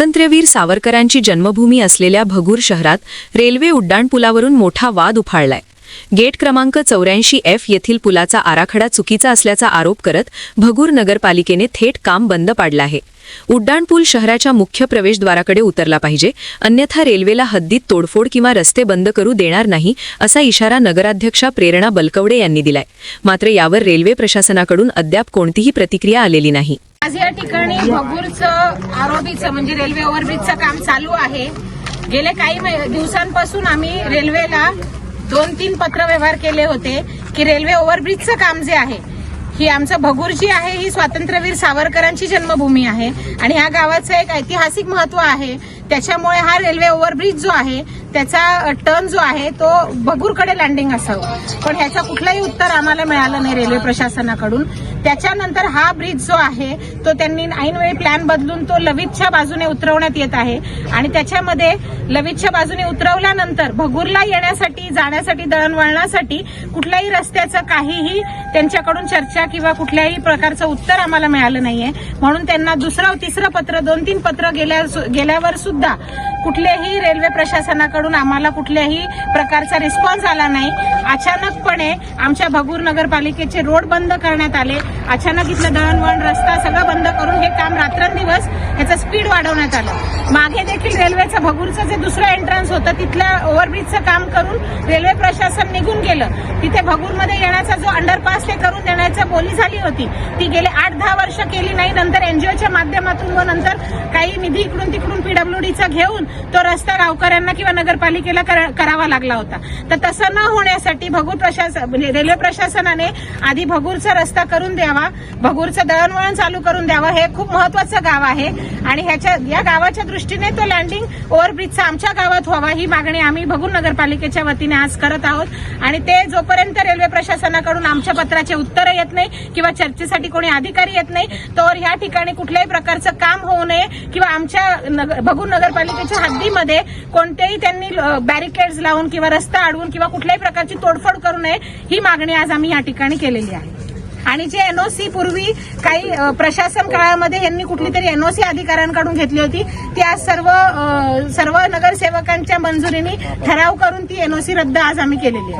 स्वातंत्र्यवीर सावरकरांची जन्मभूमी असलेल्या भगूर शहरात रेल्वे उड्डाणपुलावरून मोठा वाद उफाळलाय। गेट क्रमांक 84F येथील पुलाचा आराखडा चुकीचा असल्याचा आरोप करत भगूर नगरपालिकेने थेट काम बंद पाडलं आहे। उड्डाणपूल शहराच्या मुख्य प्रवेशद्वाराकडे उतरला पाहिजे, अन्यथा रेल्वेला हद्दीत तोडफोड किंवा रस्ते बंद करू देणार नाही असा इशारा नगराध्यक्षा प्रेरणा बलकवडे यांनी दिलाय। मात्र यावर रेल्वे प्रशासनाकडून अद्याप कोणतीही प्रतिक्रिया आलेली नाही। आज या ठिकाणी भगूरचं आरोबीचं म्हणजे रेल्वे ओव्हरब्रिजचं काम चालू आहे। गेले काही दिवसांपासून आम्ही रेल्वेला 2-3 पत्र व्यवहार केले होते की रेल्वे ओव्हरब्रिजचं काम जे आहे, ही आमचं भगूर जी आहे ही स्वातंत्र्यवीर सावरकरांची जन्मभूमी आहे आणि ह्या गावाचं एक ऐतिहासिक महत्व आहे। त्याच्यामुळे हा रेल्वे ओव्हरब्रिज जो आहे त्याचा टर्न जो आहे तो भगूरकडे लँडिंग असावं, पण ह्याचं कुठलंही उत्तर आम्हाला मिळालं नाही रेल्वे प्रशासनाकडून। त्याच्यानंतर हा ब्रिज जो आहे तो त्यांनी ऐनवेळी प्लॅन बदलून तो लवितच्या बाजूने उतरवण्यात येत आहे आणि त्याच्यामध्ये लवितच्या बाजूने उतरवल्यानंतर भगूरला येण्यासाठी जाण्यासाठी दळणवळणासाठी कुठल्याही रस्त्याचं काहीही त्यांच्याकडून चर्चा किंवा कुठल्याही प्रकारचं उत्तर आम्हाला मिळालं नाहीये। म्हणून त्यांना दुसरं तिसरं पत्र 2-3 पत्र गेल्यावर सुद्धा कुठल्याही रेल्वे प्रशासनाकडून आम्हाला कुठल्याही प्रकारचा रिस्पॉन्स आला नाही। अचानकपणे आमच्या भगूर नगरपालिकेचे रोड बंद करण्यात आले। अचानक इथलं दळणवळण रस्ता सगळं बंद करून हे काम रात्रंदिवस ह्याचं स्पीड वाढवण्यात आलं। मागे देखील रेल्वेचं भगूरचं जे दुसरं एंट्रन्स होतं तिथल्या ओव्हरब्रिजचं काम करून रेल्वे प्रशासन निघून गेलं। तिथे भगूरमध्ये येण्याचा जो अंडरपास ते करून देण्याची बोली झाली होती ती गेले 8-10 वर्ष केली नाही। नंतर एनजीओच्या माध्यमातून व नंतर काही निधी इकडून तिकडून पीडब्ल्यूडीचा घेऊन तो रस्ता गावकऱ्यांना किंवा नगरपालिकेला करावा लागला होता। तर तसं न होण्यासाठी भगूर प्रशासन म्हणजे रेल्वे प्रशासनाने आधी भगूरचा रस्ता करून द्यावा, भगूरचं दळणवळण चालू करून द्यावं। हे खूप महत्वाचं गाव आहे आणि या गावाच्या दृष्टीने तो लँडिंग ओव्हरब्रिजचा आमच्या गावात व्हावा ही मागणी आम्ही भगूर नगरपालिकेच्या वतीने आज करत आहोत। आणि ते जोपर्यंत रेल्वे प्रशासनाकडून आमच्या पत्राचे उत्तर येत नाही किंवा चर्चेसाठी कोणी अधिकारी येत नाही तोवर ह्या ठिकाणी कुठल्याही प्रकारचं काम होऊ नये किंवा आमच्या भगूर नगरपालिकेच्या हद्दीमध्ये कोणतेही त्यांनी बॅरिकेड्स लावून किंवा रस्ता अडवून किंवा कुठल्याही प्रकारची तोडफोड करू नये ही मागणी आज आम्ही या ठिकाणी केलेली आहे। आणि जे एनओसी पूर्वी काही प्रशासन काळामध्ये यांनी कुठली तरी एनओसी अधिकाऱ्यांकडून घेतली होती ती आज सर्व नगरसेवकांच्या मंजुरीने ठराव करून ती एनओसी रद्द आज आम्ही केलेली आहे।